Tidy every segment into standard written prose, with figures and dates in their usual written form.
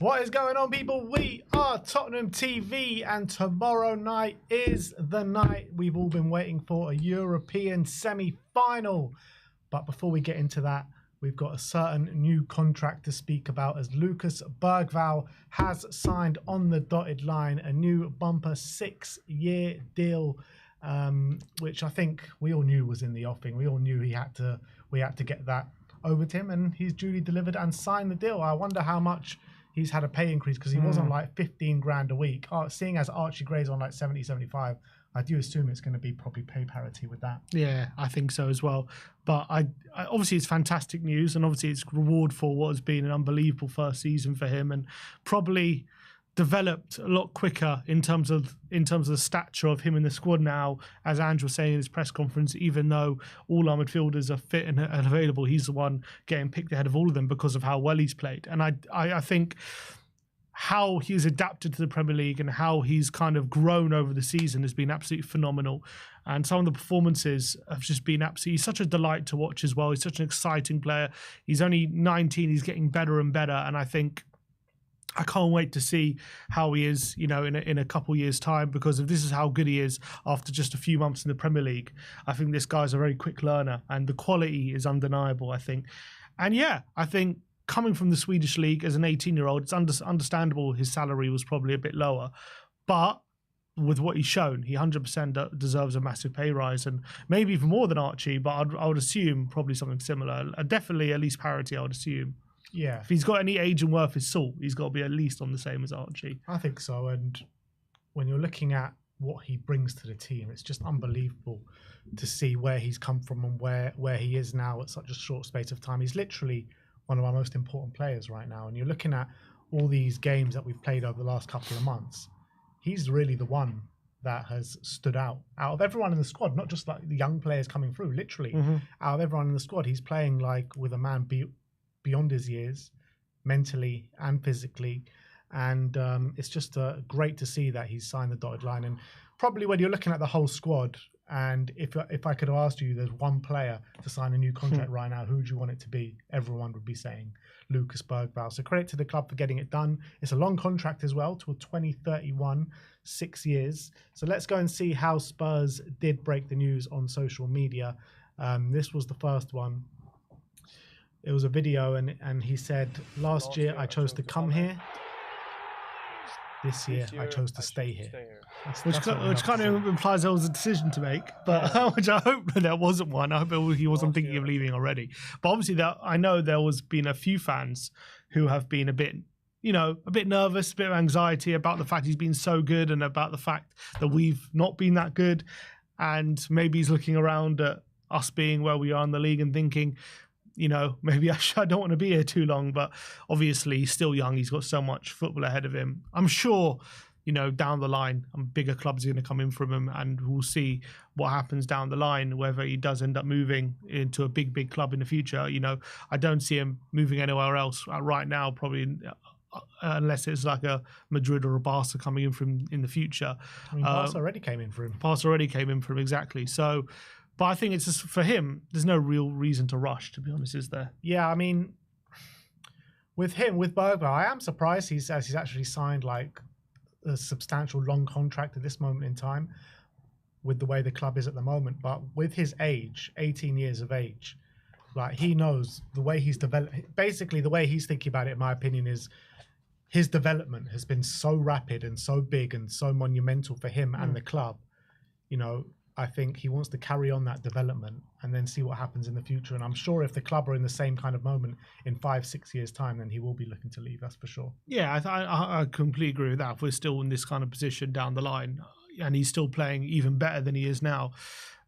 What is going on, people? We are Tottenham TV, and tomorrow night is the night we've all been waiting for, a European semi-final. But before we get into that, we've got a certain new contract to speak about, as Lucas Bergvall has signed on the dotted line a new bumper 6-year deal, which I think we all knew was in the offing. We all knew we had to get that over to him, and he's duly delivered and signed the deal. I wonder how much he's had a pay increase, because he was on like 15 grand a week. Seeing as Archie Gray's on like 70, 75, I do assume it's going to be probably pay parity with that. Yeah, I think so as well. But I obviously it's fantastic news, and obviously it's reward for what has been an unbelievable first season for him, and probably developed a lot quicker in terms of the stature of him in the squad now. As Andrew was saying in his press conference, even though all our midfielders are fit and available, he's the one getting picked ahead of all of them because of how well he's played. And I think how he's adapted to the Premier League and how he's kind of grown over the season has been absolutely phenomenal. And some of the performances have just been absolutely, he's such a delight to watch as well. He's such an exciting player. He's only 19, he's getting better and better. And I think I can't wait to see how he is, in a couple of years' time, because if this is how good he is after just a few months in the Premier League, I think this guy's a very quick learner, and the quality is undeniable, I think. And yeah, I think coming from the Swedish league as an 18-year-old, it's understandable his salary was probably a bit lower, but with what he's shown, he 100% deserves a massive pay rise, and maybe even more than Archie, but I would assume probably something similar. Definitely at least parity, I would assume. Yeah. If he's got any age and worth his salt, he's got to be at least on the same as Archie. I think so. And when you're looking at what he brings to the team, it's just unbelievable to see where he's come from and where he is now at such a short space of time. He's literally one of our most important players right now. And you're looking at all these games that we've played over the last couple of months. He's really the one that has stood out of everyone in the squad, not just like the young players coming through, literally. Out of everyone in the squad, he's playing like with a man beyond his years, mentally and physically, and it's just great to see that he's signed the dotted line. And probably when you're looking at the whole squad, and if I could have asked you, there's one player to sign a new contract right now, who would you want it to be? Everyone would be saying Lucas Bergvall. So credit to the club for getting it done. It's a long contract as well, till 2031, 6 years. So let's go and see how Spurs did break the news on social media. This was the first one. It was a video, and he said, last year I chose to come here. This year I chose to stay here. Which kind of implies there was a decision to make, but which I hope there wasn't one. I hope he wasn't thinking of leaving already. But obviously, I know there was been a few fans who have been a bit nervous, a bit of anxiety about the fact he's been so good and about the fact that we've not been that good. And maybe he's looking around at us being where we are in the league and thinking, maybe I don't want to be here too long. But obviously, he's still young. He's got so much football ahead of him. I'm sure, down the line, bigger clubs are going to come in from him, and we'll see what happens down the line, whether he does end up moving into a big club in the future. I don't see him moving anywhere else right now, probably, unless it's like a Madrid or a Barca coming in from in the future. I mean, Barca already came in for him. Barca already came in for him, exactly. So, but I think it's just, for him, there's no real reason to rush, to be honest, is there? Yeah, I mean, with Bergvall, I am surprised he's actually signed like a substantial long contract at this moment in time, with the way the club is at the moment. But with his age, 18 years of age, like, he knows the way he's developed. Basically, the way he's thinking about it, in my opinion, is his development has been so rapid and so big and so monumental for him and the club. I think he wants to carry on that development and then see what happens in the future. And I'm sure if the club are in the same kind of moment in 5-6 years' time, then he will be looking to leave, that's for sure. Yeah, I completely agree with that. If we're still in this kind of position down the line and he's still playing even better than he is now,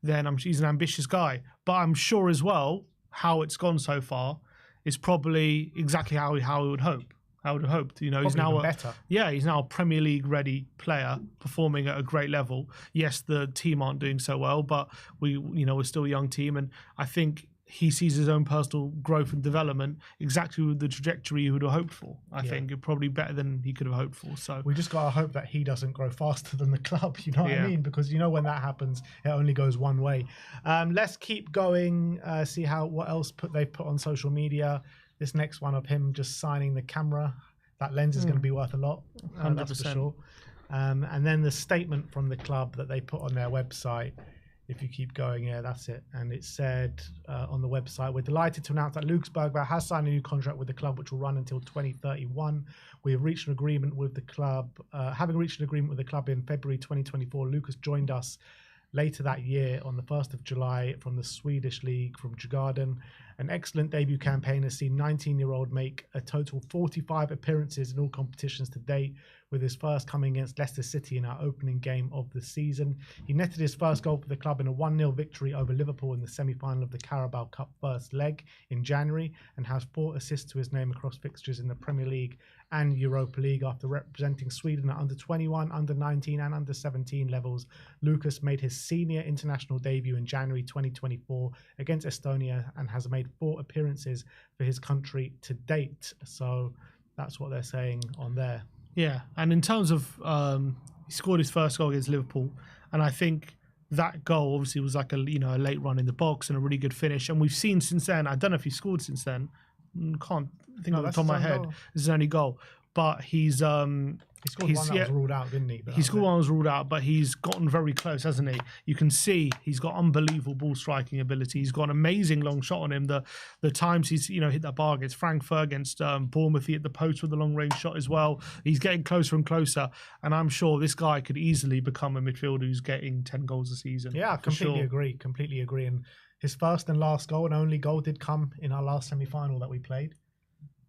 then he's an ambitious guy. But I'm sure as well, how it's gone so far is probably exactly how he would hope. I would have hoped. He's now better. Yeah, he's now a Premier League ready player, performing at a great level. Yes, the team aren't doing so well, but we're still a young team, and I think he sees his own personal growth and development exactly with the trajectory he would have hoped for. I think it's probably better than he could have hoped for. So we just got to hope that he doesn't grow faster than the club, you know what I mean? Because when that happens, it only goes one way. Let's keep going, see what else they've put on social media. This next one of him just signing the camera that lens is going to be worth a lot. 100%. That's for sure. And then the statement from the club that they put on their website, if you keep going, yeah, that's it. And it said on the website, we're delighted to announce that Lucas Bergvall has signed a new contract with the club, which will run until 2031. We have reached an agreement with the club. Having reached an agreement with the club in February 2024, Lucas joined us later that year on the 1st of July from the Swedish League from Djurgården. An excellent debut campaign has seen 19-year-old make a total 45 appearances in all competitions to date, with his first coming against Leicester City in our opening game of the season. He netted his first goal for the club in a 1-0 victory over Liverpool in the semi-final of the Carabao Cup first leg in January, and has 4 assists to his name across fixtures in the Premier League and Europa League. After representing Sweden at under 21, under 19 and under 17 levels, Lucas made his senior international debut in January 2024 against Estonia and has made 4 appearances for his country to date. So that's what they're saying on there. Yeah, and in terms of he scored his first goal against Liverpool, and I think that goal obviously was like a late run in the box and a really good finish. And we've seen since then, I don't know if he scored since then. Can't think off the top of my head. This is his only goal, but he scored one that was ruled out, didn't he? He scored one that was ruled out, but he's gotten very close, hasn't he? You can see he's got unbelievable ball striking ability. He's got an amazing long shot on him. The times he's hit that bar against Frankfurt, against Bournemouth, he hit the post with a long range shot as well. He's getting closer and closer, and I'm sure this guy could easily become a midfielder who's getting 10 goals a season. Yeah, I completely agree. And his first and last goal and only goal did come in our last semi-final that we played.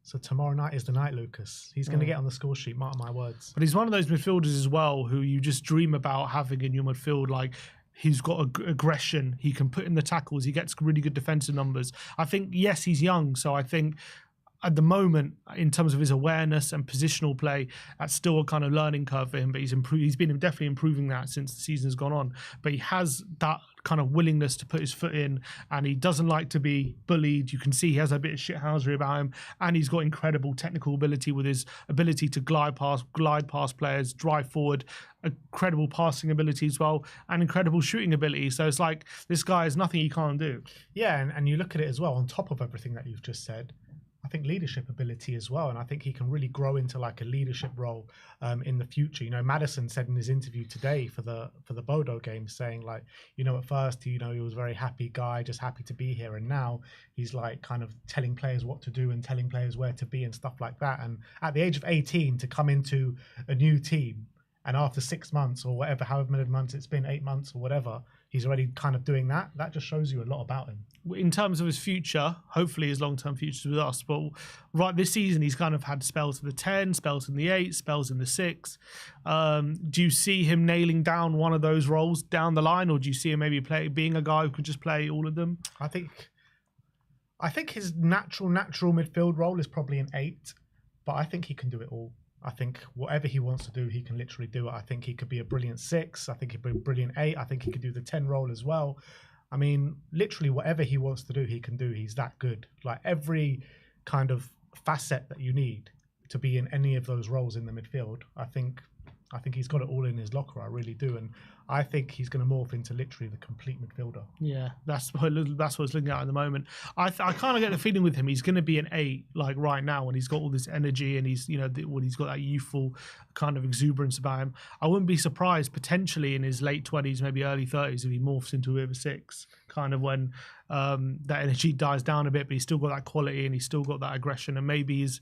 So tomorrow night is the night, Lucas. He's going to get on the score sheet, mark my words. But he's one of those midfielders as well who you just dream about having in your midfield. Like, he's got aggression. He can put in the tackles. He gets really good defensive numbers. I think, yes, he's young. So I think at the moment, in terms of his awareness and positional play, that's still a kind of learning curve for him. But he's been definitely improving that since the season has gone on. But he has that kind of willingness to put his foot in, and he doesn't like to be bullied. You can see he has a bit of shithousery about him, and he's got incredible technical ability with his ability to glide past players, drive forward, incredible passing ability as well, and incredible shooting ability. So it's like, this guy has nothing he can't do. Yeah, and you look at it as well, on top of everything that you've just said, I think leadership ability as well, and I think he can really grow into like a leadership role in the future. Madison said in his interview today for the BODO game, saying like, at first he was a very happy guy, just happy to be here, and now he's like kind of telling players what to do and telling players where to be and stuff like that. And at the age of 18, to come into a new team, and after 6 months or whatever, however many months it's been, 8 months or whatever, he's already kind of doing that. That just shows you a lot about him. In terms of his future, hopefully his long-term future with us, but right this season he's kind of had spells in the 10, spells in the 8, spells in the 6. Do you see him nailing down one of those roles down the line, or do you see him maybe being a guy who could just play all of them? I think his natural midfield role is probably an 8, but I think he can do it all. I think whatever he wants to do, he can literally do it. I think he could be a brilliant 6. I think he'd be a brilliant 8. I think he could do the 10 role as well. I mean, literally whatever he wants to do, he can do. He's that good. Like, every kind of facet that you need to be in any of those roles in the midfield, I think he's got it all in his locker. I really do. And I think he's going to morph into literally the complete midfielder. Yeah, that's what it's looking at the moment. I kind of get the feeling with him, he's going to be an 8, like right now, when he's got all this energy and he's, when he's got that youthful kind of exuberance about him. I wouldn't be surprised potentially in his late 20s, maybe early 30s, if he morphs into a bit of a 6, kind of when that energy dies down a bit, but he's still got that quality and he's still got that aggression, and maybe he's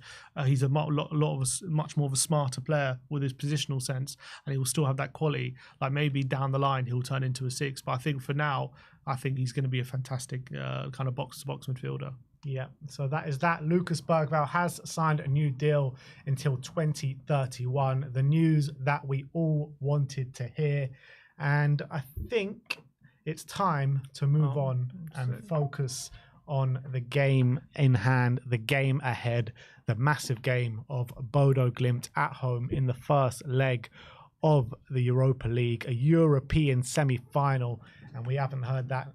much more of a smarter player with his positional sense, and he will still have that quality. Like, maybe down the line he'll turn into a 6, but I think for now, I think he's going to be a fantastic kind of box-to-box midfielder. Yeah, so that is that. Lucas Bergvall has signed a new deal until 2031. The news that we all wanted to hear, and I think it's time to move on and focus on the game in hand, the game ahead, the massive game of BODO GLIMT at home in the first leg of the Europa League, a European semi-final, and we haven't heard that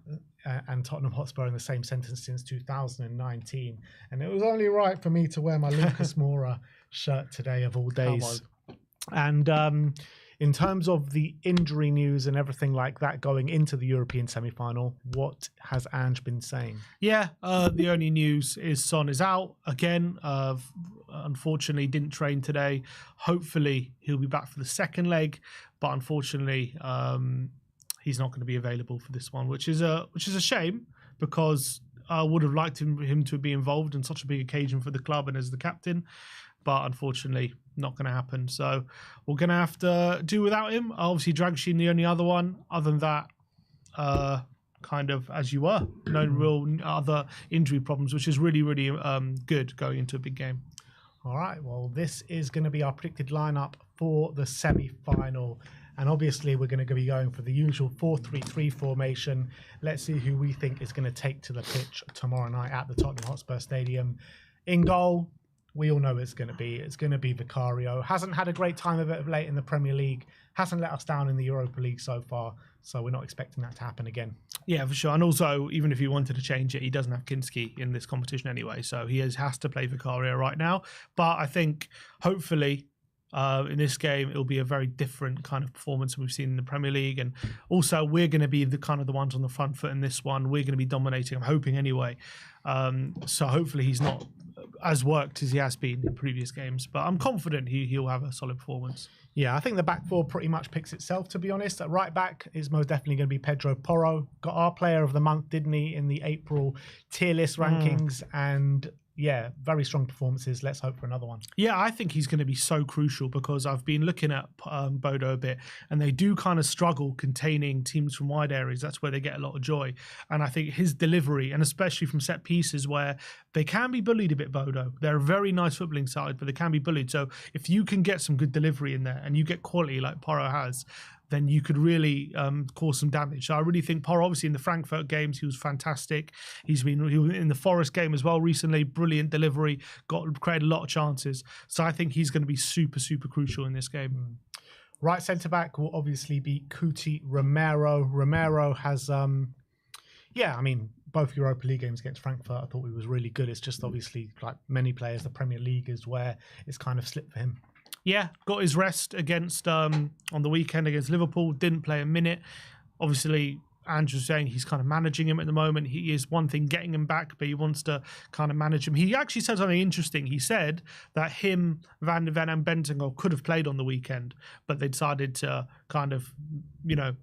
and Tottenham Hotspur in the same sentence since 2019, and it was only right for me to wear my Lucas Moura shirt today of all days. And In terms of the injury news and everything like that going into the European semi-final, what has Ange been saying? Yeah, the only news is Son is out again. Unfortunately, didn't train today. Hopefully, he'll be back for the second leg, but unfortunately, he's not going to be available for this one, which is a shame because I would have liked him to be involved in such a big occasion for the club and as the captain. But unfortunately, not going to happen. So we're going to have to do without him. Obviously, Dragoshin, the only other one. Other than that, kind of as you were. No real other injury problems, which is really, really good going into a big game. All right, well, this is going to be our predicted lineup for the semi-final. And obviously, we're going to be going for the usual 4-3-3 formation. Let's see who we think is going to take to the pitch tomorrow night at the Tottenham Hotspur Stadium. In goal, we all know it's going to be Vicario. Hasn't had a great time of it of late in the Premier League. Hasn't let us down in the Europa League so far. So we're not expecting that to happen again. Yeah, for sure. And also, even if he wanted to change it, he doesn't have Kinski in this competition anyway. So he has to play Vicario right now. But I think, hopefully, in this game, it'll be a very different kind of performance we've seen in the Premier League. And also, we're going to be the ones on the front foot in this one. We're going to be dominating, I'm hoping anyway. So hopefully he's not as worked as he has been in previous games. But I'm confident he'll have a solid performance. Yeah, I think the back four pretty much picks itself, to be honest. At right back is most definitely going to be Pedro Porro. Got our player of the month, didn't he, in the April tier list rankings. And yeah, very strong performances. Let's hope for another one. Yeah, I think he's going to be so crucial because I've been looking at Bodo a bit and they do kind of struggle containing teams from wide areas. That's where they get a lot of joy. And I think his delivery, and especially from set pieces where they can be bullied a bit, Bodo. They're a very nice footballing side, but they can be bullied. So if you can get some good delivery in there and you get quality like Porro has, then you could really cause some damage. So I really think Porro, obviously in the Frankfurt games, he was fantastic. He was in the Forest game as well recently, brilliant delivery, created a lot of chances. So I think he's going to be super, super crucial in this game. Right centre-back will obviously be Cuti Romero. Romero has, both Europa League games against Frankfurt, I thought he was really good. It's just obviously, like many players, the Premier League is where it's kind of slipped for him. Yeah, got his rest against on the weekend against Liverpool. Didn't play a minute. Obviously, Andrew's saying he's kind of managing him at the moment. He is one thing getting him back, but he wants to kind of manage him. He actually said something interesting. He said that him, Van de Ven and Bentingo could have played on the weekend, but they decided to kind of,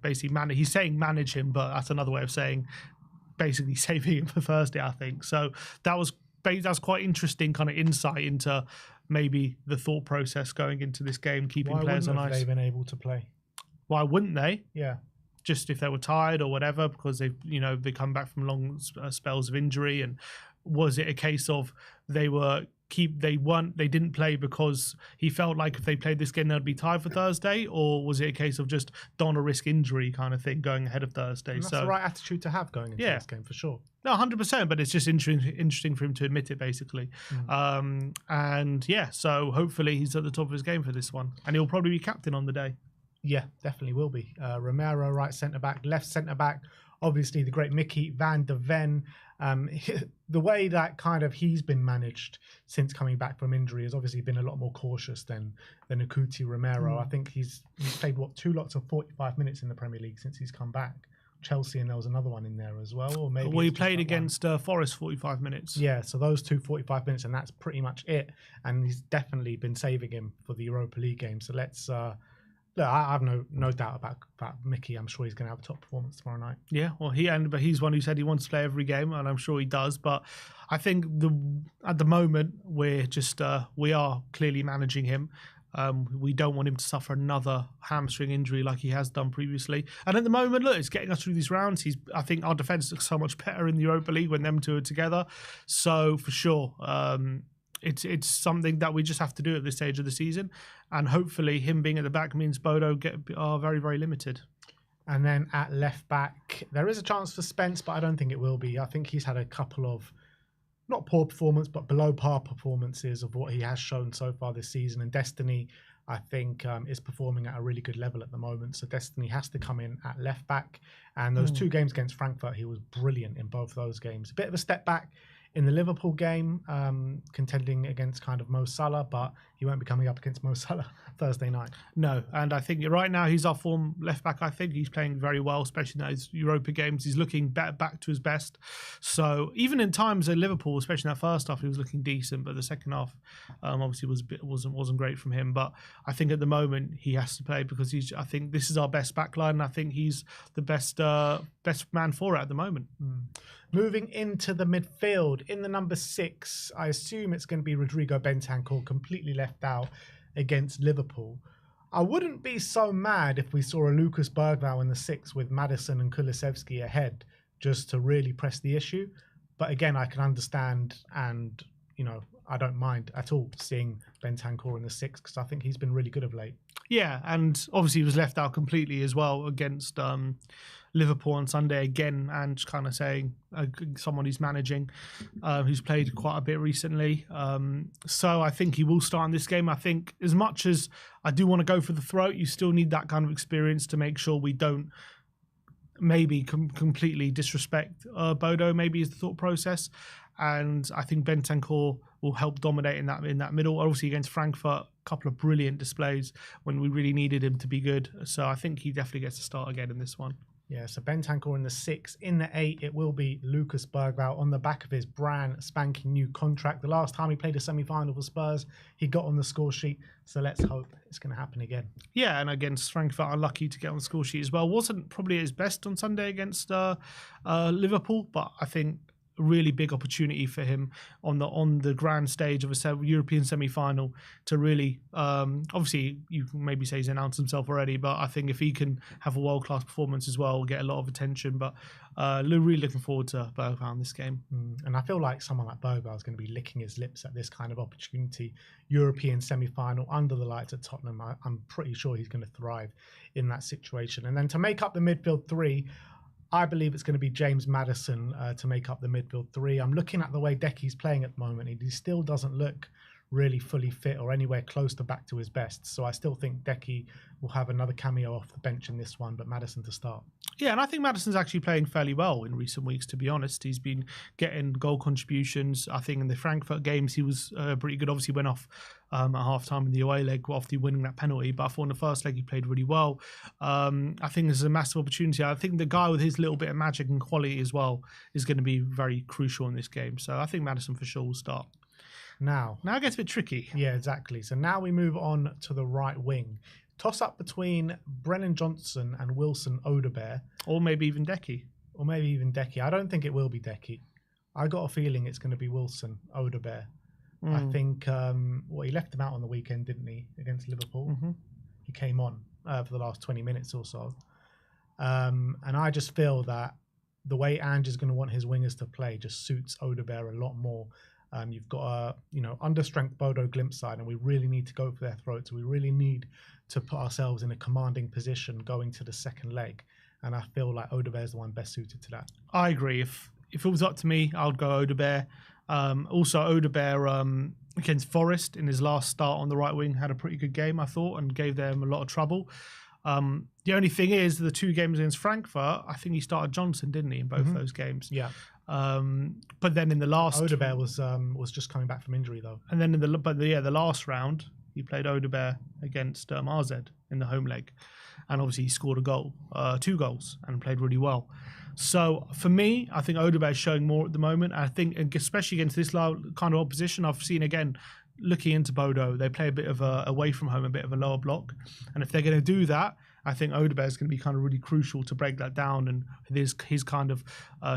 basically manage. He's saying manage him, but that's another way of saying basically saving him for Thursday, I think. So that's quite interesting kind of insight into maybe the thought process going into this game, keeping players on ice. Why wouldn't they been able to play? Why wouldn't they? Yeah. Just if they were tired or whatever, because they come back from long spells of injury. And was it a case of they didn't play because he felt like if they played this game they'd be tired for Thursday, or was it a case of just don't want to risk injury kind of thing going ahead of Thursday? And that's the right attitude to have going into this game for sure. No, 100%, but it's just interesting for him to admit it, basically. So hopefully he's at the top of his game for this one, and he'll probably be captain on the day. Yeah, definitely will be. Romero, right centre-back, left centre-back, obviously the great Mickey Van de Ven. The way that kind of he's been managed since coming back from injury has obviously been a lot more cautious than Cuti Romero. I think he's played, 2 lots of 45 minutes in the Premier League since he's come back. Chelsea, and there was another one in there as well. Or maybe he played against Forest 45 minutes. Yeah, so those 2 45 minutes, and that's pretty much it. And he's definitely been saving him for the Europa League game. So let's... Look, I have no doubt about Mickey. I'm sure he's going to have a top performance tomorrow night. Yeah, well, but he's one who said he wants to play every game, and I'm sure he does. But I think at the moment we are clearly managing him. We don't want him to suffer another hamstring injury like he has done previously. And at the moment, look, it's getting us through these rounds. I think our defence looks so much better in the Europa League when them two are together. So for sure, it's something that we just have to do at this stage of the season. And hopefully him being at the back means Bodo are very, very limited. And then at left back, there is a chance for Spence, but I don't think it will be. I think he's had a couple of, not poor performance, but below par performances of what he has shown so far this season. And Destiny, I think, is performing at a really good level at the moment. So Destiny has to come in at left back. And those 2 games against Frankfurt, he was brilliant in both those games. A bit of a step back in the Liverpool game, contending against kind of Mo Salah, but he won't be coming up against Mo Salah Thursday night. No, and I think right now he's our form left back. I think he's playing very well, especially in those Europa games. He's looking back to his best. So even in times at Liverpool, especially in that first half, he was looking decent, but the second half obviously wasn't great from him. But I think at the moment he has to play because I think this is our best backline, and I think he's the best man for it at the moment. Moving into the midfield, in the number 6, I assume it's going to be Rodrigo Bentancur, completely left out against Liverpool. I wouldn't be so mad if we saw a Lucas Bergvall in the 6 with Maddison and Kulusevski ahead, just to really press the issue. But again, I can understand, and I don't mind at all seeing Bentancur in the 6 because I think he's been really good of late. Yeah, and obviously he was left out completely as well against Liverpool on Sunday again, and just kind of saying someone who's managing, who's played quite a bit recently. So I think he will start in this game. I think as much as I do want to go for the throat, you still need that kind of experience to make sure we don't maybe completely disrespect Bodo, maybe is the thought process. And I think Bentancur will help dominate in that middle. Obviously against Frankfurt, a couple of brilliant displays when we really needed him to be good. So I think he definitely gets to start again in this one. Yeah, so Bentancur in the 6. In the 8, it will be Lucas Bergvall on the back of his brand spanking new contract. The last time he played a semi-final for Spurs, he got on the score sheet. So let's hope it's going to happen again. Yeah, and against Frankfurt, unlucky to get on the score sheet as well. Wasn't probably his best on Sunday against Liverpool, but I think a really big opportunity for him on the grand stage of a European semi-final to really, obviously you can maybe say he's announced himself already, but I think if he can have a world-class performance as well, get a lot of attention. But really looking forward to Bergvall in this game. And I feel like someone like Bergvall is going to be licking his lips at this kind of opportunity. European semi-final under the lights at Tottenham. I'm pretty sure he's going to thrive in that situation. And then to make up the midfield 3, I believe it's going to be James Maddison to make up the midfield 3. I'm looking at the way Decky's playing at the moment. He still doesn't look really fully fit or anywhere close to back to his best. So I still think Decky will have another cameo off the bench in this one, but Maddison to start. Yeah, and I think Maddison's actually playing fairly well in recent weeks, to be honest. He's been getting goal contributions. I think in the Frankfurt games, he was pretty good. Obviously went off at half-time in the away leg after winning that penalty, but I thought in the first leg he played really well. I think this is a massissive opportunity. I think the guy with his little bit of magic and quality as well is going to be very crucial in this game. So I think Maddison for sure will start. Now it gets a bit tricky. Yeah, exactly. So now we move on to the right wing. Toss up between Brennan Johnson and Wilson Odebear. Or maybe even Decky. I don't think it will be Decky. I got a feeling it's going to be Wilson Odebear. I think he left him out on the weekend, didn't he, against Liverpool? He came on for the last 20 minutes or so. And I just feel that the way Ange is going to want his wingers to play just suits Odebear a lot more. You've got a understrength Bodo Glimt side, and we really need to go for their throats. We really need to put ourselves in a commanding position going to the second leg, and I feel like Odebear is the one best suited to that. I agree. If it was up to me, I would go Odebear. Also, Odebear against Forest in his last start on the right wing had a pretty good game, I thought, and gave them a lot of trouble. The only thing is, the 2 games against Frankfurt, I think he started Johnson, didn't he, in both those games? Yeah. But then in the last, Odebear was just coming back from injury though. And then in the last round, he played Odebear against RZ in the home leg, and obviously he scored a goal, 2 goals, and played really well. So for me, I think Odebear is showing more at the moment. I think especially against this kind of opposition, I've seen again. Looking into Bodo, they play a bit of away from home, a bit of a lower block, and if they're going to do that, I think Odebear is going to be kind of really crucial to break that down, and his kind of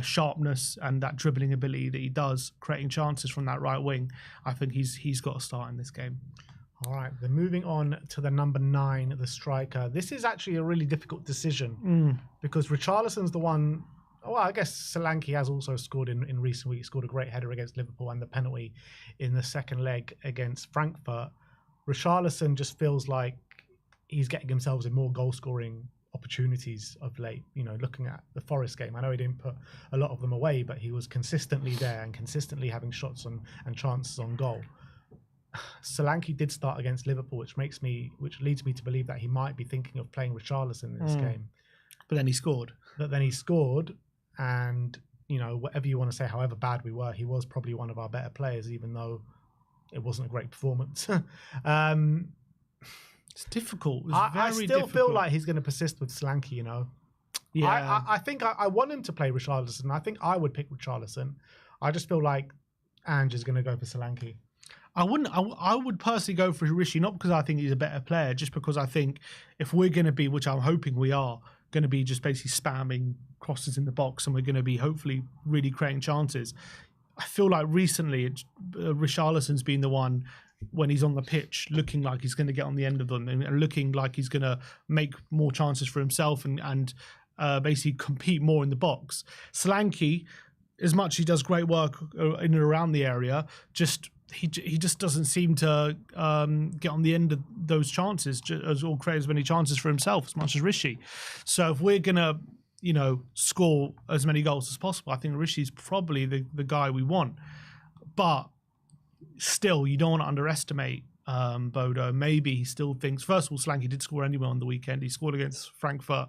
sharpness and that dribbling ability that he does, creating chances from that right wing. I think he's got to start in this game. All right, then moving on to the number 9, the striker. This is actually a really difficult decision because Richarlison's the one. Well, I guess Solanke has also scored in recent weeks. Scored a great header against Liverpool and the penalty in the second leg against Frankfurt. Richarlison just feels like he's getting himself in more goal-scoring opportunities of late. Looking at the Forest game, I know he didn't put a lot of them away, but he was consistently there and consistently having shots and chances on goal. Solanke did start against Liverpool, which leads me to believe that he might be thinking of playing Richarlison in this game. But then he scored. And you know, whatever you want to say, however bad we were, he was probably one of our better players, even though it wasn't a great performance. It's difficult. It's I very still difficult. feel like he's going to persist with Solanke, you know. Yeah. I think I want him to play Richarlison. I think I would pick Richarlison. I just feel like Ange is going to go for Solanke. I wouldn't. I would personally go for Rishi, not because I think he's a better player, just because I think if we're going to be, which I'm hoping we are, going to be just basically spamming crosses in the box, and we're going to be hopefully really creating chances. I feel like recently Richarlison's been the one when he's on the pitch looking like he's going to get on the end of them and looking like he's going to make more chances for himself and basically compete more in the box. Solanke, as much as he does great work in and around the area, he just doesn't seem to get on the end of those chances or create as many chances for himself as much as Rishi. So if we're going to, you know, score as many goals as possible, I think Rishi's probably the guy we want. But still, you don't want to underestimate Bodo. Maybe he still thinks, first of all, Solanke did score anyway on the weekend. He scored against Frankfurt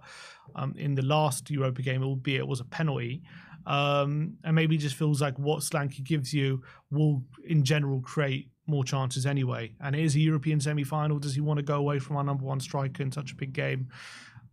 in the last Europa game, albeit it was a penalty. And maybe he just feels like what Solanke gives you will, in general, create more chances anyway. And it is a European semi-final. Does he want to go away from our number one striker in such a big game?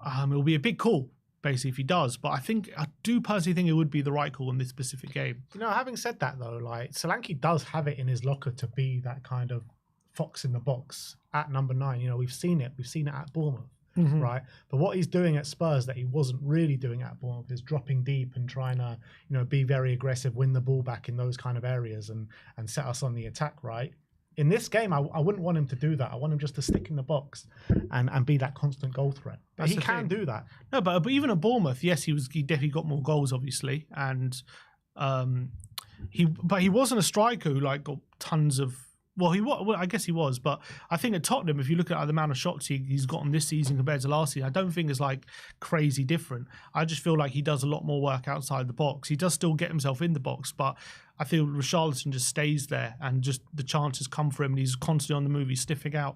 It'll be a big call, basically, if he does. But I do personally think it would be the right call in this specific game. You know, having said that, though, like Solanke does have it in his locker to be that kind of fox in the box at number 9. You know, we've seen it. We've seen it at Bournemouth. Mm-hmm. Right, but what he's doing at Spurs that he wasn't really doing at Bournemouth is dropping deep and trying to, you know, be very aggressive, win the ball back in those kind of areas and set us on the attack. Right, in this game, I wouldn't want him to do that. I want him just to stick in the box and be that constant goal threat. But he can do that. No, but even at Bournemouth, yes, he definitely got more goals, obviously, and he wasn't a striker who like got tons of. Well, I guess he was, but I think at Tottenham, if you look at the amount of shots he's gotten this season compared to last season, I don't think it's like crazy different. I just feel like he does a lot more work outside the box. He does still get himself in the box, but I feel Richarlison just stays there and just the chances come for him and he's constantly on the move, he's stiffing out.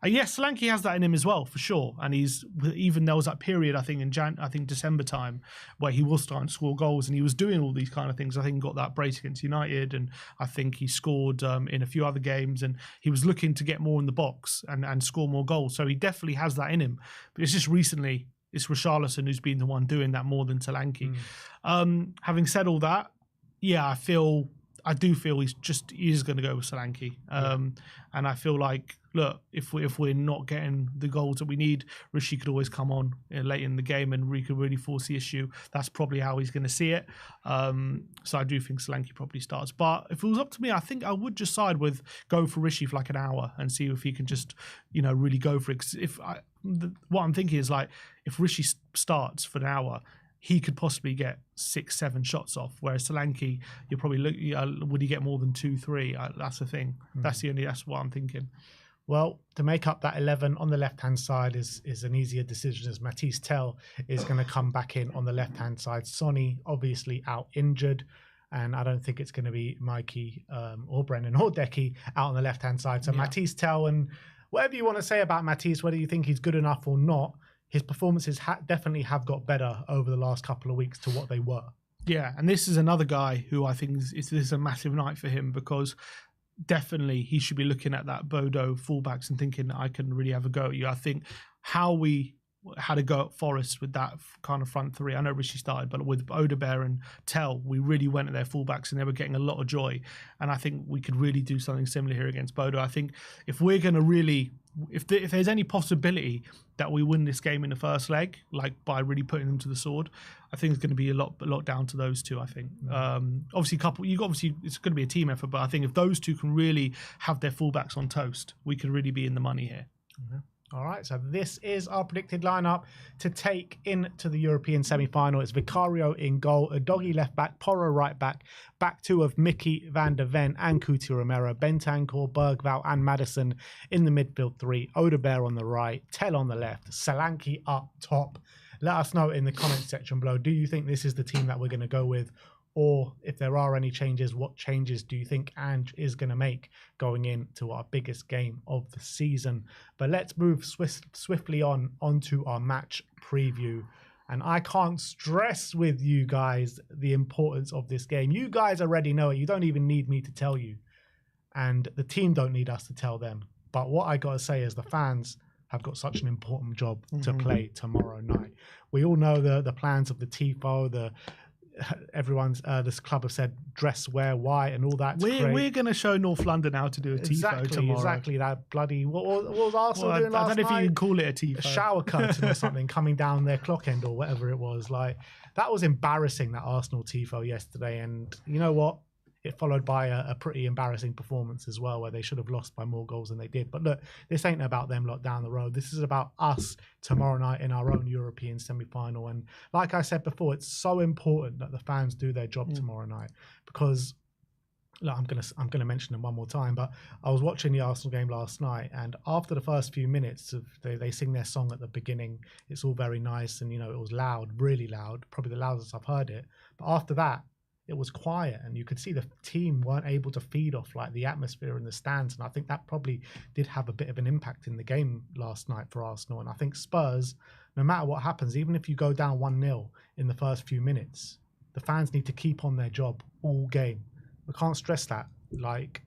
Yes, Solanke has that in him as well, for sure. And there was that period, I think, in December time, where he was starting to score goals and he was doing all these kind of things. I think he got that brace against United, and I think he scored in a few other games, and he was looking to get more in the box and score more goals. So he definitely has that in him. But it's just recently, it's Richarlison who's been the one doing that more than Solanke. Having said all that, yeah, I do feel he is going to go with Solanke. And I feel like, look, if we're not getting the goals that we need, Rishi could always come on late in the game and we could really force the issue. That's probably how he's going to see it. So I do think Solanke probably starts. But if it was up to me, I think I would just go for Rishi for like an hour and see if he can just, you know, really go for it. 'Cause what I'm thinking is like, if Rishi starts for an hour, he could possibly get 6-7 shots off, whereas Solanke, you're probably would he get more than 2-3? That's the thing. That's what I'm thinking. Well, to make up that 11 on the left-hand side is an easier decision, as Matisse Tell is going to come back in on the left-hand side. Sonny, obviously out injured, and I don't think it's going to be Mikey or Brennan or Decky out on the left-hand side. So Matisse Tell, and whatever you want to say about Matisse, whether you think he's good enough or not, his performances definitely have got better over the last couple of weeks to what they were. Yeah, and this is another guy who I think this is a massive night for him, because definitely he should be looking at that Bodo fullbacks and thinking, I can really have a go at you. I think how we had a go at Forest with that kind of front three, I know Rishi started, but with Odebear and Tell, we really went at their fullbacks and they were getting a lot of joy. And I think we could really do something similar here against Bodo. I think if we're going to really, if there's any possibility that we win this game in the first leg, like by really putting them to the sword, I think it's going to be a lot down to those two. I think obviously it's going to be a team effort, but I think if those two can really have their fullbacks on toast, we could really be in the money here. Mm-hmm. All right, so this is our predicted lineup to take into the European semi-final. It's Vicario in goal, Udogie left back, Porro right back, back two of Mickey, Van der Ven and Cuti Romero, Bentancur, Bergvall and Maddison in the midfield three, Odebear on the right, Tell on the left, Solanke up top. Let us know in the comment section below, do you think this is the team that we're going to go with? Or if there are any changes, what changes do you think Ange is going to make going into our biggest game of the season? But let's move swiftly onto our match preview. And I can't stress with you guys the importance of this game. You guys already know it. You don't even need me to tell you. And the team don't need us to tell them. But what I got to say is the fans have got such an important job to play tomorrow night. We all know the plans of the TIFO, everyone's this club have said dress, wear white and all that. We're going to show North London how to do a TIFO tomorrow. Exactly, that bloody what was Arsenal doing last night? I don't know if you can call it a TIFO. A shower curtain or something coming down their clock end or whatever it was. Like, that was embarrassing, that Arsenal TIFO yesterday. And you know what? It followed by a pretty embarrassing performance as well, where they should have lost by more goals than they did. But look, this ain't about them lot down the road. This is about us tomorrow night in our own European semi-final. And like I said before, it's so important that the fans do their job tomorrow night, because look, I'm gonna mention them one more time. But I was watching the Arsenal game last night, and after the first few minutes they sing their song at the beginning. It's all very nice, and it was loud, really loud, probably the loudest I've heard it. But after that, it was quiet, and you could see the team weren't able to feed off like the atmosphere in the stands. And I think that probably did have a bit of an impact in the game last night for Arsenal. And I think Spurs, no matter what happens, even if you go down 1-0 in the first few minutes, the fans need to keep on their job all game. We can't stress that. Like,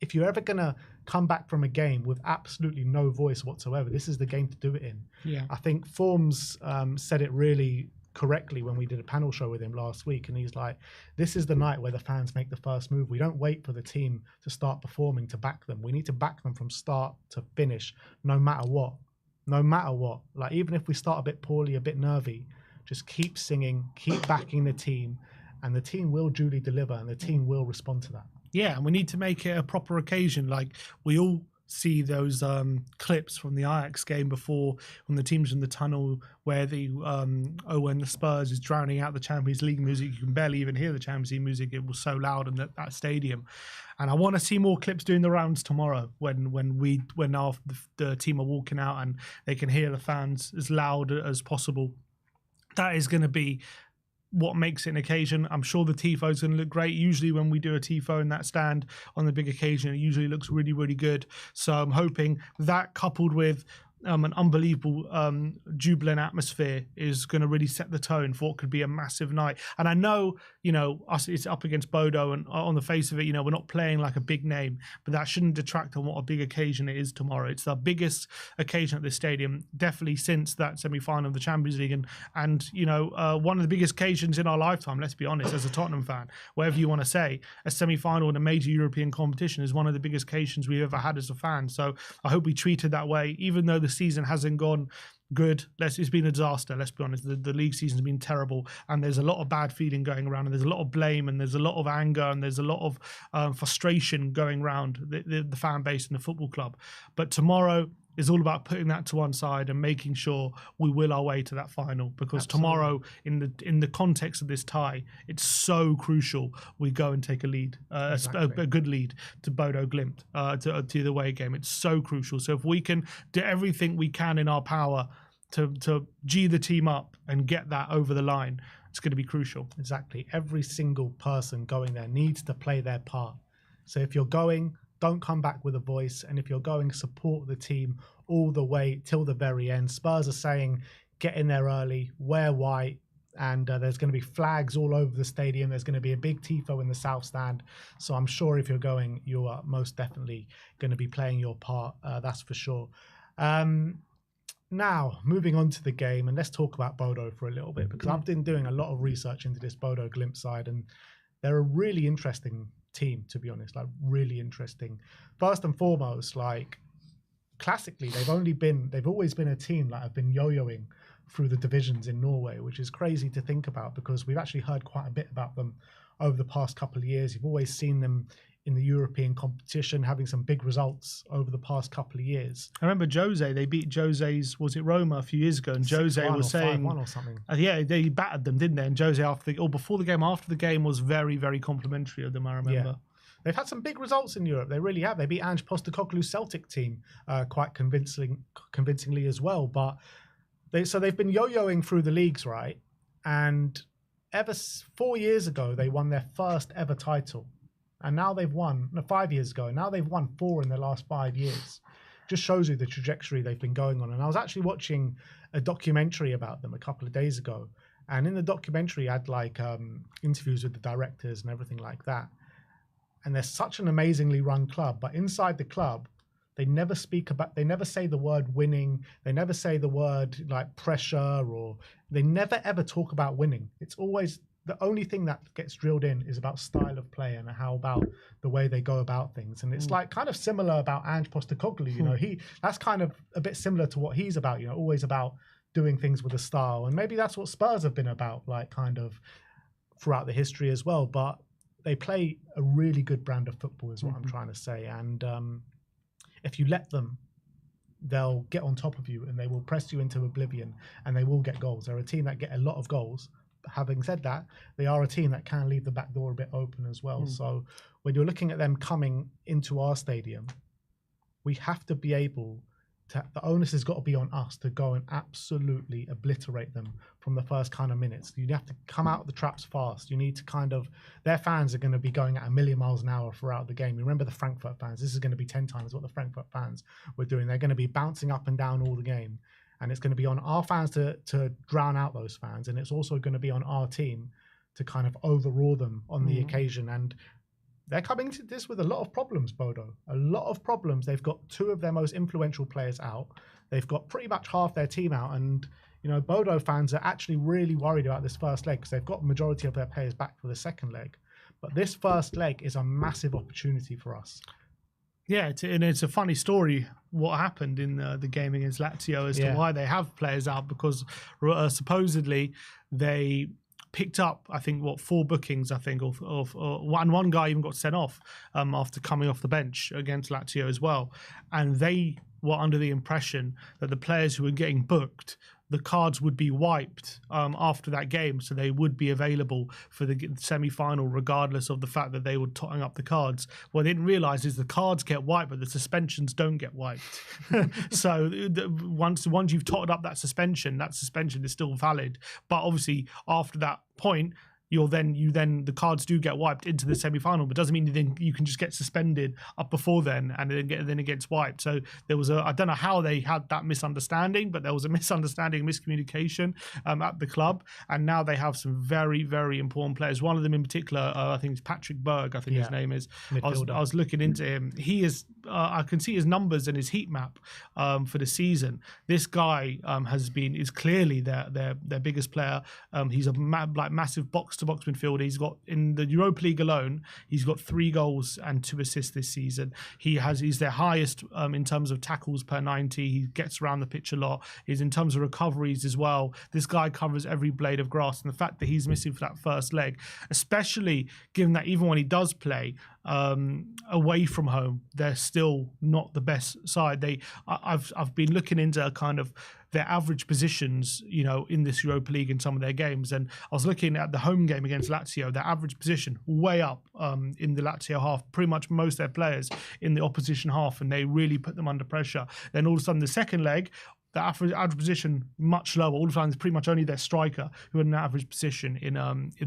if you're ever going to come back from a game with absolutely no voice whatsoever, this is the game to do it in. Yeah. I think Forms said it really correctly when we did a panel show with him last week, and he's like, this is the night where the fans make the first move. We don't wait for the team to start performing to back them. We need to back them from start to finish, no matter what. Like, even if we start a bit poorly, a bit nervy, just keep singing, keep backing the team, and the team will duly deliver, and the team will respond to that. Yeah, and we need to make it a proper occasion. Like, we all see those clips from the Ajax game before, when the team's in the tunnel, where when the Spurs is drowning out the Champions League music. You can barely even hear the Champions League music. It was so loud in that stadium. And I want to see more clips doing the rounds tomorrow, when the team are walking out and they can hear the fans as loud as possible. That is going to be what makes it an occasion. I'm sure the TIFO is going to look great. Usually when we do a TIFO in that stand on the big occasion, it usually looks really, really good. So I'm hoping that, coupled with an unbelievable jubilant atmosphere, is going to really set the tone for what could be a massive night. And I know, us, it's up against Bodo, and on the face of it, we're not playing like a big name, but that shouldn't detract on what a big occasion it is tomorrow. It's the biggest occasion at this stadium, definitely since that semi-final of the Champions League, and one of the biggest occasions in our lifetime, let's be honest, as a Tottenham fan. Whatever you want to say, a semi-final in a major European competition is one of the biggest occasions we've ever had as a fan. So I hope we treat it that way, even though the season hasn't gone good. It's been a disaster, let's be honest. The league season's been terrible, and there's a lot of bad feeling going around, and there's a lot of blame, and there's a lot of anger, and there's a lot of frustration going around the fan base and the football club. But tomorrow is all about putting that to one side and making sure we will our way to that final, because tomorrow, in the context of this tie, it's so crucial we go and take a lead, a good lead to BODO GLIMT, to the away game. It's so crucial. So if we can do everything we can in our power to G the team up and get that over the line, it's going to be crucial. Exactly. Every single person going there needs to play their part. So if you're going, don't come back with a voice. And if you're going, support the team all the way till the very end. Spurs are saying, get in there early, wear white, and there's going to be flags all over the stadium. There's going to be a big tifo in the south stand. So I'm sure if you're going, you are most definitely going to be playing your part. That's for sure. Now, moving on to the game, and let's talk about Bodo for a little bit, because I've been doing a lot of research into this BODO GLIMT side, and they're a really interesting team, to be honest, like really interesting. First and foremost, like classically, they've always been a team that have been yo-yoing through the divisions in Norway, which is crazy to think about, because we've actually heard quite a bit about them over the past couple of years. You've always seen them in the European competition, having some big results over the past couple of years. I remember Jose, they beat Jose's, was it Roma a few years ago? And Jose was saying, 5-1 or something. Yeah, they battered them, didn't they? And Jose before the game was very, very complimentary of them, I remember. Yeah. They've had some big results in Europe. They really have. They beat Ange Postecoglou's Celtic team quite convincingly as well. But they've been yo-yoing through the leagues, right? And 4 years ago, they won their first ever title. And now they've won, 5 years ago, now they've won 4 in the last 5 years. Just shows you the trajectory they've been going on. And I was actually watching a documentary about them a couple of days ago, and in the documentary, I had like interviews with the directors and everything like that. And they're such an amazingly run club, but inside the club, they never say the word winning. They never say the word like pressure, or they never ever talk about winning. It's always the only thing that gets drilled in is about style of play and how about the way they go about things. And it's like kind of similar about Ange Postecoglou, you know, that's kind of a bit similar to what he's about, you know, always about doing things with a style. And maybe that's what Spurs have been about, like kind of throughout the history as well. But they play a really good brand of football is what I'm trying to say. And if you let them, they'll get on top of you and they will press you into oblivion and they will get goals. They're a team that get a lot of goals. Having said that, they are a team that can leave the back door a bit open as well. So when you're looking at them coming into our stadium, we have to be able to, the onus has got to be on us to go and absolutely obliterate them from the first kind of minutes. You have to come out of the traps fast. You need to kind of, their fans are going to be going at 1,000,000 miles an hour throughout the game. You remember the Frankfurt fans. This is going to be 10 times what the Frankfurt fans were doing. They're going to be bouncing up and down all the game. And it's going to be on our fans to drown out those fans. And it's also going to be on our team to kind of overawe them on the occasion. And they're coming to this with a lot of problems, Bodo. A lot of problems. They've got two of their most influential players out. They've got pretty much half their team out. And, you know, Bodo fans are actually really worried about this first leg because they've got the majority of their players back for the second leg. But this first leg is a massive opportunity for us. Yeah, and it's a funny story what happened in the game against Lazio as to why they have players out, because supposedly they picked up, I think, 4 bookings, I think, or one guy even got sent off after coming off the bench against Lazio as well. And they were under the impression that the players who were getting booked, the cards would be wiped after that game, so they would be available for the semi-final regardless of the fact that they were totting up the cards. What they didn't realise is the cards get wiped, but the suspensions don't get wiped. So once you've totted up that suspension is still valid. But obviously after that point, the cards do get wiped into the semi-final, but doesn't mean you can just get suspended up before then and then it gets wiped. So there was I don't know how they had that misunderstanding, but there was a misunderstanding, miscommunication at the club, and now they have some very, very important players. One of them in particular, I think it's Patrick Berg, I think his name is. I was looking into him. He is, I can see his numbers and his heat map for the season. This guy is clearly their biggest player. He's a massive box-to-box midfielder. He's got, in the Europa League alone, he's got 3 goals and 2 assists this season. He's their highest in terms of tackles per 90. He gets around the pitch a lot. He's in terms of recoveries as well. This guy covers every blade of grass, and the fact that he's missing for that first leg, especially given that even when he does play away from home, they're still not the best side. I've been looking into kind of their average positions, you know, in this Europa League in some of their games, and I was looking at the home game against Lazio. Their average position way up in the Lazio half. Pretty much most of their players in the opposition half, and they really put them under pressure. Then all of a sudden, the second leg, the average position much lower. All of a sudden, it's pretty much only their striker who had an average position in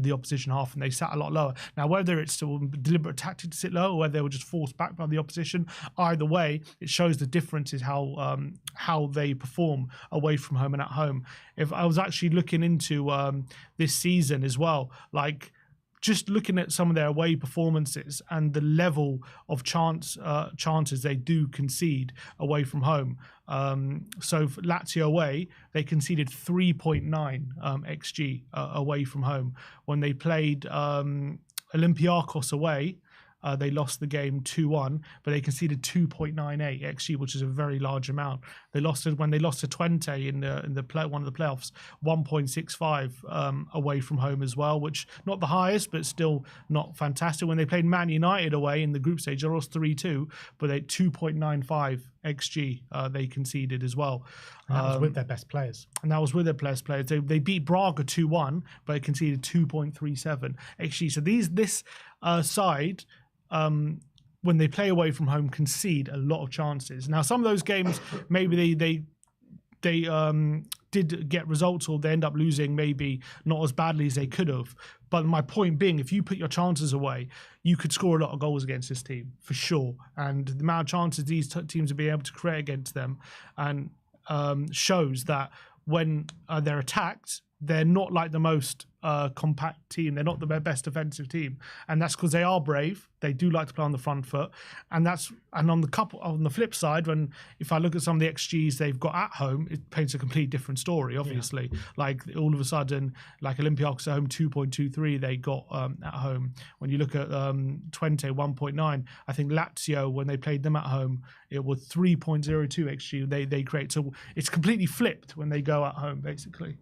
the opposition half, and they sat a lot lower. Now, whether it's a deliberate tactic to sit low or whether they were just forced back by the opposition, either way, it shows the difference is how they perform away from home and at home. If I was actually looking into this season as well, like, just looking at some of their away performances and the level of chances they do concede away from home. So for Lazio away, they conceded 3.9 XG away from home. When they played Olympiacos away, they lost the game 2-1, but they conceded 2.98 XG, which is a very large amount. They lost it when they lost to Twente in one of the playoffs, 1.65 away from home as well, which not the highest, but still not fantastic. When they played Man United away in the group stage, they lost 3-2, but they 2.95 XG they conceded as well. And that was with their best players. They beat Braga 2-1, but they conceded 2.37 XG. So this side, when they play away from home, concede a lot of chances. Now, some of those games, maybe they did get results, or they end up losing maybe not as badly as they could have. But my point being, if you put your chances away, you could score a lot of goals against this team, for sure. And the amount of chances these teams will be able to create against them and shows that when they're attacked, they're not like the most compact team. They're not the best defensive team, and that's because they are brave. They do like to play on the front foot, and on the flip side, if I look at some of the XGs they've got at home, it paints a complete different story. Obviously, like all of a sudden, like Olympiacos at home 2.23 they got at home. When you look at Twente 1.9, I think Lazio when they played them at home, it was 3.02 XG they create. So it's completely flipped when they go at home, basically.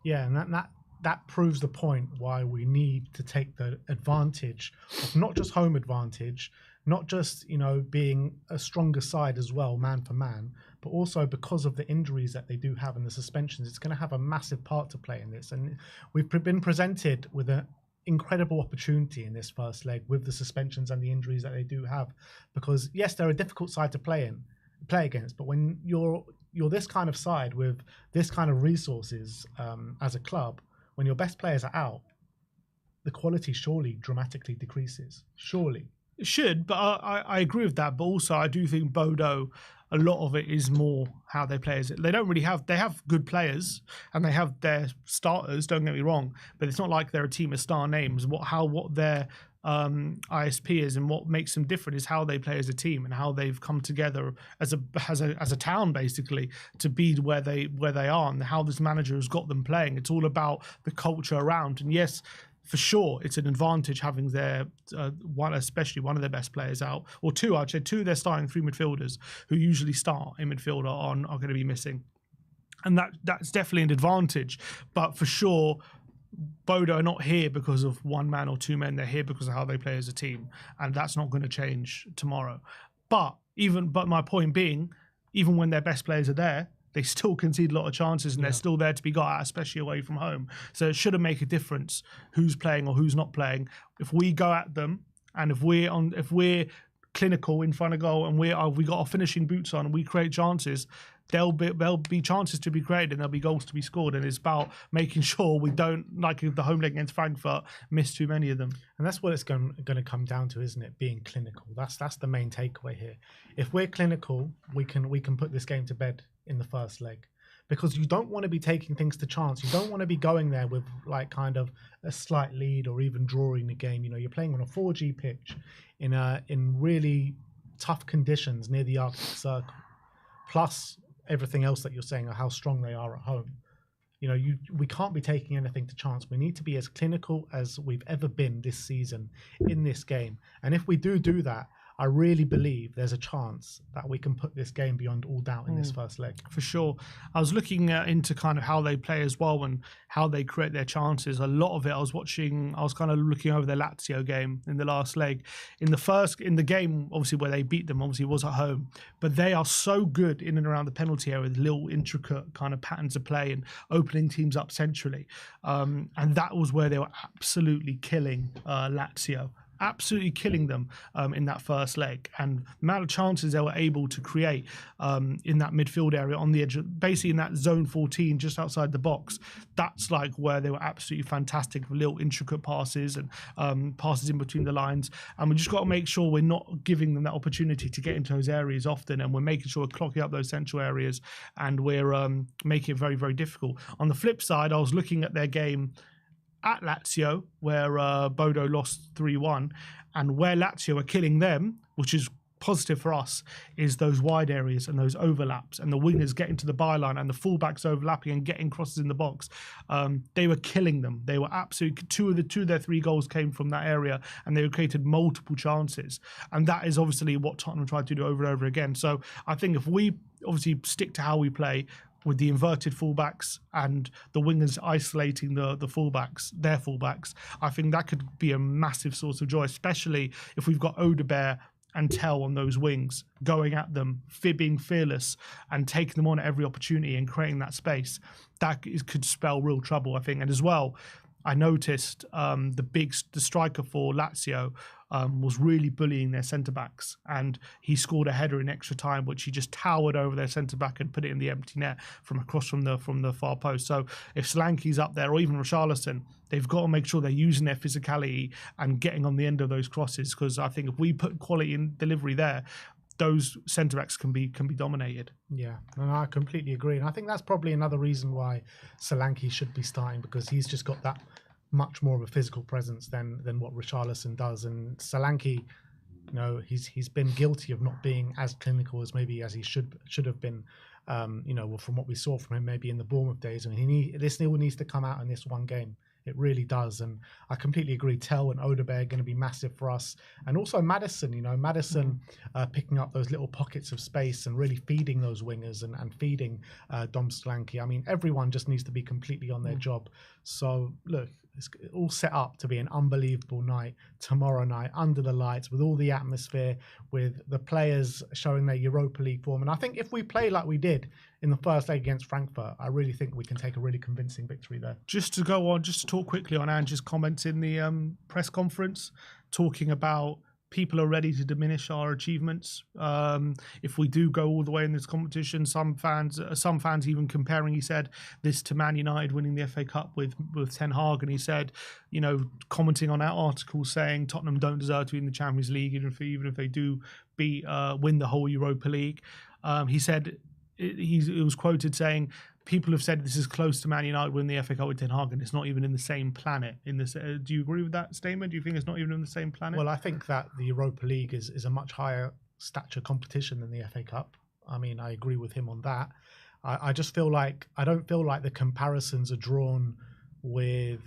Yeah, and that proves the point why we need to take the advantage of not just home advantage, not just, being a stronger side as well, man for man, but also because of the injuries that they do have and the suspensions, it's going to have a massive part to play in this. And we've been presented with an incredible opportunity in this first leg with the suspensions and the injuries that they do have, because yes, they're a difficult side to play against, but when you're this kind of side with this kind of resources as a club, when your best players are out, the quality surely dramatically decreases. Surely. It should, but I agree with that. But also, I do think Bodo, a lot of it is more how they play. They don't really they have good players and they have their starters, don't get me wrong, but it's not like they're a team of star names. What their ISP is and what makes them different is how they play as a team and how they've come together as a town, basically, to be where they are, and how this manager has got them playing. It's all about the culture around. And yes, for sure, it's an advantage having their especially one of their best players out, or two. I'd say two of their starting three midfielders who usually start in midfield are going to be missing, and that's definitely an advantage. But for sure, Bodo are not here because of one man or two men. They're here because of how they play as a team, and that's not going to change tomorrow. But my point being, even when their best players are there, they still concede a lot of chances, and they're still there to be got at, especially away from home. So it shouldn't make a difference who's playing or who's not playing. If we go at them, and if we're clinical in front of goal, and we got our finishing boots on, and we create chances, there'll be chances to be created, and there'll be goals to be scored. And it's about making sure we don't, like the home leg against Frankfurt, miss too many of them. And that's what it's going to come down to, isn't it? Being clinical. That's the main takeaway here. If we're clinical, we can put this game to bed in the first leg, because you don't want to be taking things to chance. You don't want to be going there with like kind of a slight lead or even drawing the game. You're playing on a 4G pitch in really tough conditions near the Arctic Circle, plus everything else that you're saying or how strong they are at home. We can't be taking anything to chance. We need to be as clinical as we've ever been this season in this game. And if we do that, I really believe there's a chance that we can put this game beyond all doubt in this first leg. For sure. I was looking into kind of how they play as well and how they create their chances. A lot of it, I was kind of looking over the Lazio game in the last leg. In the game, obviously, where they beat them, obviously, was at home. But they are so good in and around the penalty area with little intricate kind of patterns of play and opening teams up centrally. And that was where they were absolutely killing Lazio. Absolutely killing them in that first leg, and the amount of chances they were able to create in that midfield area on the edge, basically in that zone 14 just outside the box. That's like where they were absolutely fantastic with little intricate passes and passes in between the lines. And we just got to make sure we're not giving them that opportunity to get into those areas often, and we're making sure we're clocking up those central areas, and we're making it very, very difficult. On the flip side, I was looking at their game at Lazio, where Bodo lost 3-1, and where Lazio are killing them, which is positive for us, is those wide areas and those overlaps and the wingers getting to the byline and the fullbacks overlapping and getting crosses in the box. They were killing them. They were absolutely two of their three goals came from that area, and they created multiple chances. And that is obviously what Tottenham tried to do over and over again. So I think if we obviously stick to how we play, with the inverted fullbacks and the wingers isolating the fullbacks, their fullbacks, I think that could be a massive source of joy, especially if we've got Odebear and Tell on those wings, going at them, being fearless and taking them on at every opportunity and creating that space. That could spell real trouble, I think. And as well, I noticed the striker for Lazio was really bullying their centre-backs, and he scored a header in extra time, which he just towered over their centre-back and put it in the empty net from across from the far post. So if Solanke's up there, or even Richarlison, they've got to make sure they're using their physicality and getting on the end of those crosses, because I think if we put quality in delivery there, those centre backs can be dominated. Yeah, and I completely agree. And I think that's probably another reason why Solanke should be starting, because he's just got that much more of a physical presence than what Richarlison does. And Solanke, you know, he's been guilty of not being as clinical as maybe as he should have been. You know, from what we saw from him maybe in the Bournemouth days. I mean, this still needs to come out in this one game. It really does. And I completely agree. Tell and Odeberg are going to be massive for us. And also Maddison, you know, picking up those little pockets of space and really feeding those wingers and feeding Dom Solanke. I mean, everyone just needs to be completely on their job. So, look, it's all set up to be an unbelievable night tomorrow night under the lights with all the atmosphere, with the players showing their Europa League form. And I think if we play like we did in the first leg against Frankfurt, I really think we can take a really convincing victory there. Just to talk quickly on Ange's comments in the press conference, talking about people are ready to diminish our achievements if we do go all the way in this competition. Some fans even comparing, he said, this to Man United winning the FA Cup with Ten Hag, and he said, you know, commenting on our article saying Tottenham don't deserve to be in the Champions League even if they do win the whole Europa League. He said he was quoted saying, people have said this is close to Man United winning the FA Cup with Ten Hag, and it's not even in the same planet. Do you agree with that statement? Do you think it's not even in the same planet? Well, I think that the Europa League is a much higher stature competition than the FA Cup. I mean, I agree with him on that. I just feel like I don't feel like the comparisons are drawn with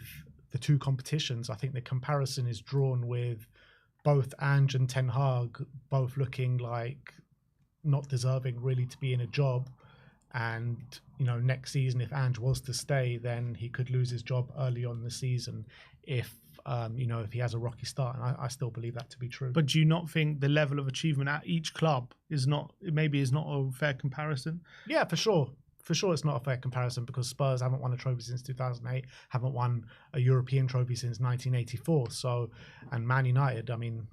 the two competitions. I think the comparison is drawn with both Ange and Ten Hag both looking like not deserving really to be in a job. And, you know, next season, if Ange was to stay, then he could lose his job early on in the season if he has a rocky start. And I still believe that to be true. But do you not think the level of achievement at each club is not a fair comparison? Yeah, for sure. For sure, it's not a fair comparison, because Spurs haven't won a trophy since 2008, haven't won a European trophy since 1984. So, and Man United, I mean,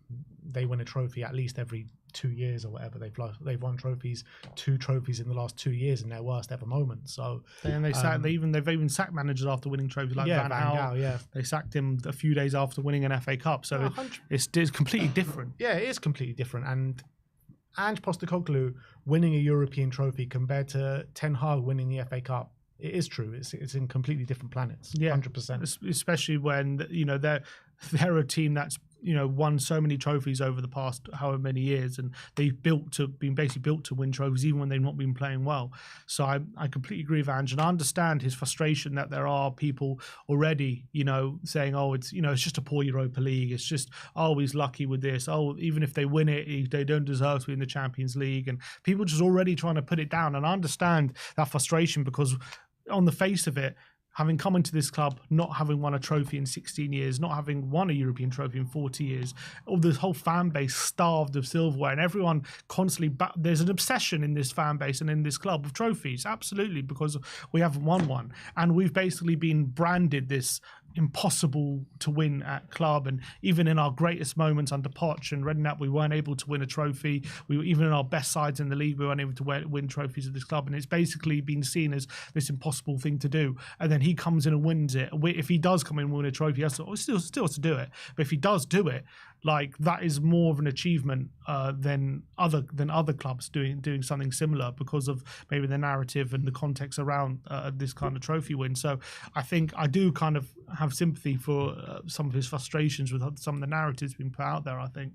they win a trophy at least every 2 years or whatever. They've won two trophies in the last 2 years in their worst ever moment. So, and they've even sacked managers after winning trophies, like Van Gaal. Yeah, they sacked him a few days after winning an FA Cup. So it's completely different. Yeah, it is completely different. And Ange Postecoglou winning a European trophy compared to Ten Hag winning the FA Cup, it is true. It's in completely different planets. Yeah, 100%. Especially when, you know, they're a team that's, you know, won so many trophies over the past however many years, and they've been basically built to win trophies even when they've not been playing well. So I completely agree with Ange, and I understand his frustration that there are people already, you know, saying, oh, it's just a poor Europa League. It's just, oh, he's lucky with this. Oh, even if they win it, they don't deserve to be in the Champions League. And people just already trying to put it down. And I understand that frustration, because on the face of it, having come into this club, not having won a trophy in 16 years, not having won a European trophy in 40 years, all this whole fan base starved of silverware, and everyone constantly, there's an obsession in this fan base and in this club of trophies, absolutely, because we haven't won one. And we've basically been branded this impossible to win at club, and even in our greatest moments under Poch and Redknapp, we weren't able to win a trophy. We were, even in our best sides in the league, we weren't able to win trophies at this club, and it's basically been seen as this impossible thing to do. And then he comes in and wins it. If he does come in and win a trophy, he has to, still has to do it. But if he does do it, like, that is more of an achievement than other clubs doing something similar, because of maybe the narrative and the context around this kind of trophy win. So I think I do kind of have sympathy for some of his frustrations with some of the narratives being put out there, I think.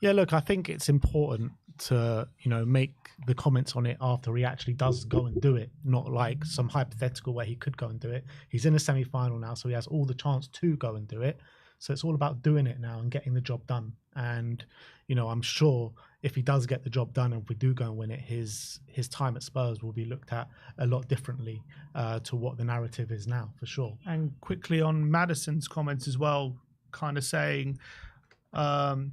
Yeah, look, I think it's important to, you know, make the comments on it after he actually does go and do it, not like some hypothetical where he could go and do it. He's in a semi-final now, so he has all the chance to go and do it. So it's all about doing it now and getting the job done. And, you know, I'm sure if he does get the job done and if we do go and win it, his time at Spurs will be looked at a lot differently to what the narrative is now, for sure. And quickly on Maddison's comments as well, kind of saying, the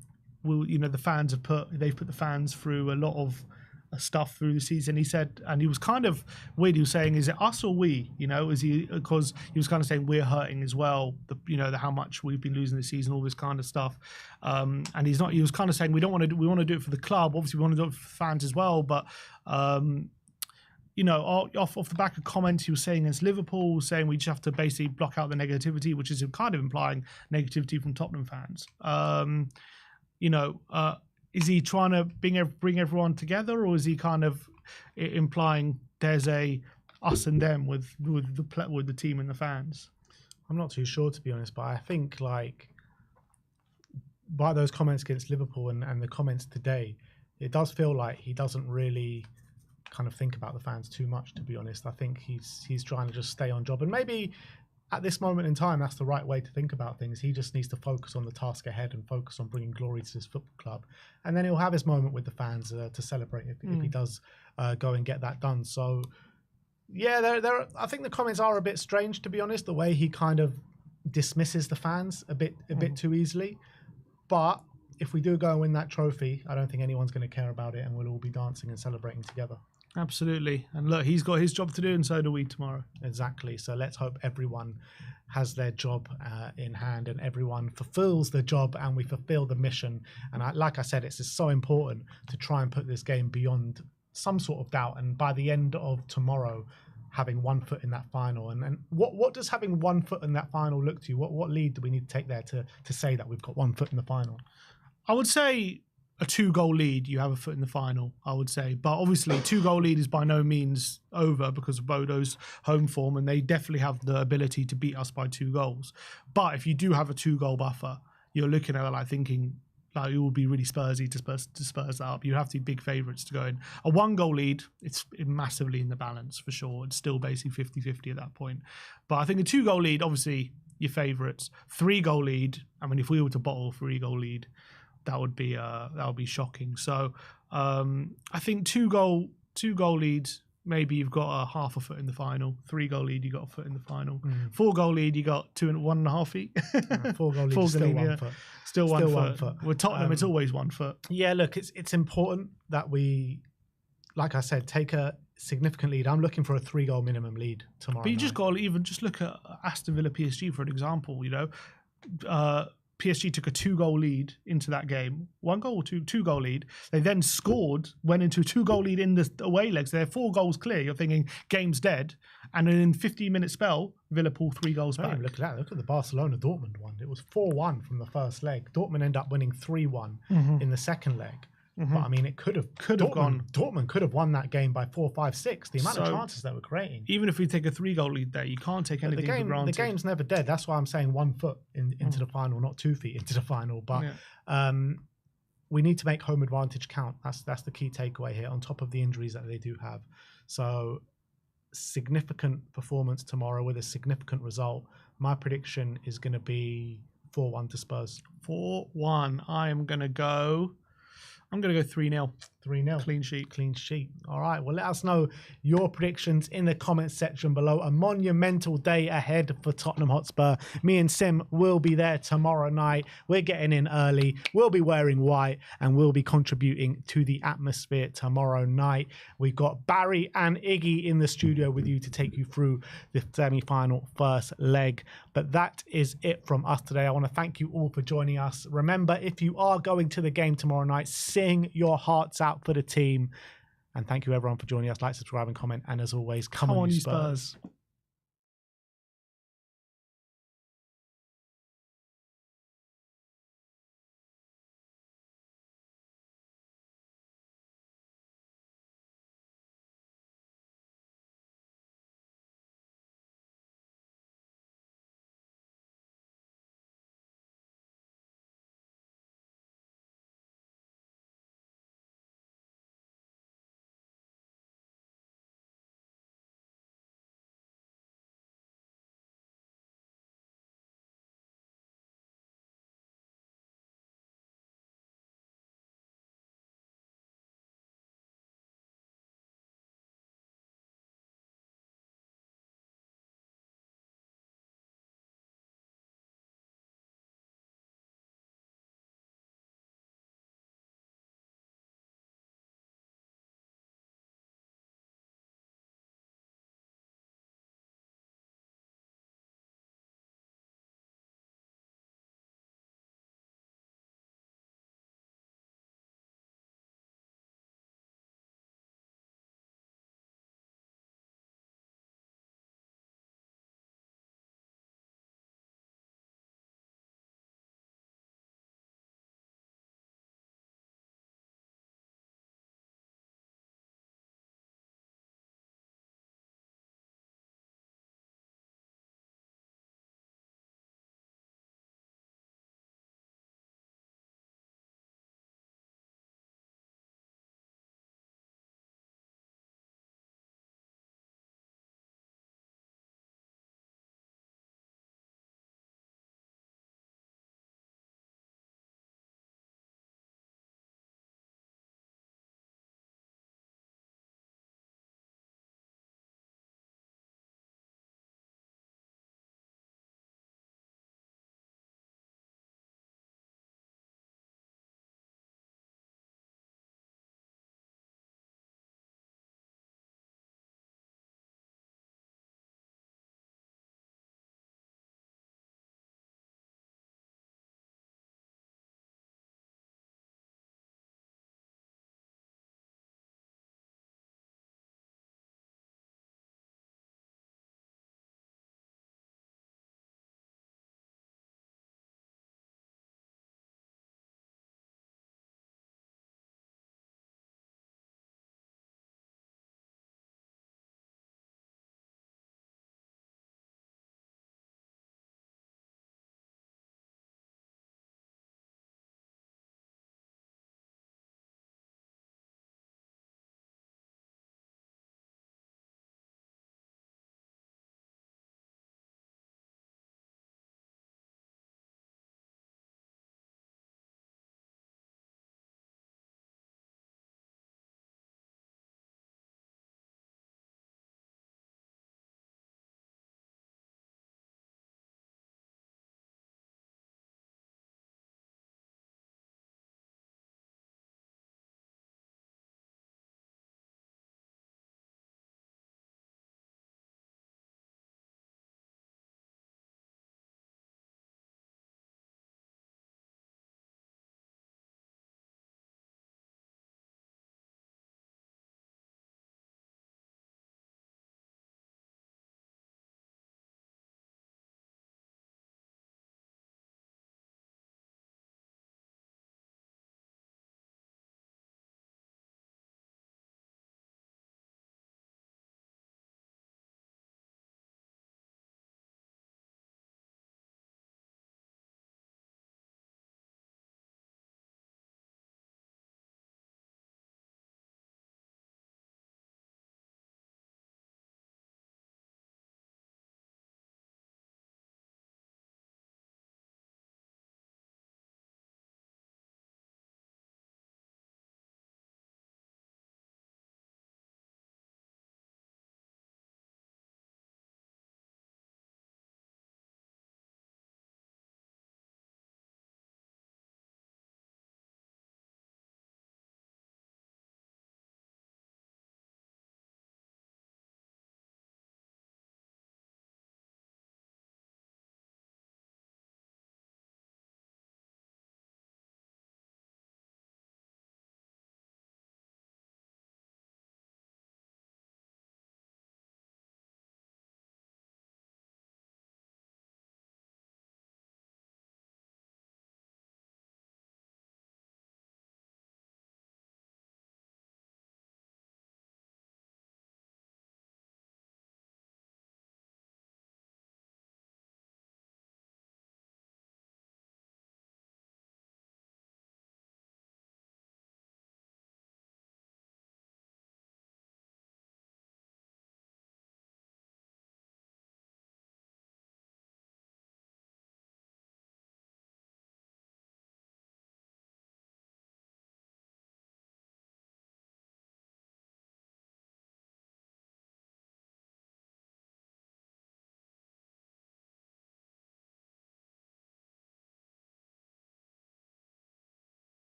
fans they've put the fans through a lot of stuff through the season. He said, and he was kind of weird, he was saying, is it us or we, you know, because he was kind of saying we're hurting as well, how much we've been losing this season, all this kind of stuff, and he was kind of saying we want to do it for the club, obviously we want to do it for fans as well, but off the back of comments he was saying against Liverpool, saying we just have to basically block out the negativity, which is kind of implying negativity from Tottenham fans. is he trying to bring everyone together, or is he kind of implying there's a us and them with the team and the fans? I'm not too sure, to be honest, but I think like by those comments against Liverpool and the comments today, it does feel like he doesn't really kind of think about the fans too much, to be honest. I think he's trying to just stay on job, and maybe at this moment in time that's the right way to think about things. He just needs to focus on the task ahead and focus on bringing glory to his football club, and then he'll have his moment with the fans to celebrate if he does go and get that done. So yeah, I think the comments are a bit strange, to be honest, the way he kind of dismisses the fans a bit too easily. But if we do go and win that trophy, I don't think anyone's going to care about it, and we'll all be dancing and celebrating together. Absolutely. And look, he's got his job to do, and so do we tomorrow. Exactly. So let's hope everyone has their job in hand, and everyone fulfills the job, and we fulfill the mission. And like I said, it's just so important to try and put this game beyond some sort of doubt. And by the end of tomorrow, having 1 foot in that final. And what does having 1 foot in that final look to you? What lead do we need to take there to say that we've got 1 foot in the final? I would say a 2-goal lead, you have a foot in the final, I would say. But obviously, 2-goal lead is by no means over because of Bodo's home form, and they definitely have the ability to beat us by 2 goals. But if you do have a 2-goal buffer, you're looking at it like thinking, like, it will be really Spursy to Spurs that up. You have to be big favourites to go in. A 1-goal lead, it's massively in the balance for sure. It's still basically 50-50 at that point. But I think a 2-goal lead, obviously, your favourites. 3-goal lead, I mean, if we were to bottle a 3-goal lead, that would be shocking. So I think 2-goal leads, maybe you've got a half a foot in the final. 3-goal lead, you got a foot in the final. 4-goal lead, you got 1.5 feet. 4-goal lead, still 1 foot. Still one foot. With Tottenham, it's always 1 foot. Yeah, look, it's important that we, like I said, take a significant lead. I'm looking for a 3-goal minimum lead tomorrow. But you just got to even just look at Aston Villa PSG for an example. You know, PSG took a 2-goal lead into that game. 1-goal or 2-goal lead. They then scored, went into a 2-goal lead in the away legs. They're 4 goals clear. You're thinking game's dead. And then in 15-minute spell, Villa pull 3 goals back. Look at that. Look at the Barcelona-Dortmund one. It was 4-1 from the first leg. Dortmund ended up winning 3-1 in the second leg. But I mean, it could have gone. Dortmund could have won that game by 4, 5, 6. The amount of chances they were creating. Even if we take a 3-goal lead there, you can't take anything for granted. The game's never dead. That's why I'm saying 1 foot into the final, not 2 feet into the final. But we need to make home advantage count. That's the key takeaway here. On top of the injuries that they do have, so significant performance tomorrow with a significant result. My prediction is going to be 4-1 to Spurs. 4-1. I'm going to go 3-0. 3-0. Clean sheet. Clean sheet. All right. Well, let us know your predictions in the comments section below. A monumental day ahead for Tottenham Hotspur. Me and Sim will be there tomorrow night. We're getting in early. We'll be wearing white and we'll be contributing to the atmosphere tomorrow night. We've got Barry and Iggy in the studio with you to take you through the semi-final first leg. But that is it from us today. I want to thank you all for joining us. Remember, if you are going to the game tomorrow night, sing your hearts out for the team. And thank you everyone for joining us. Like, subscribe and comment. And as always, come on you Spurs.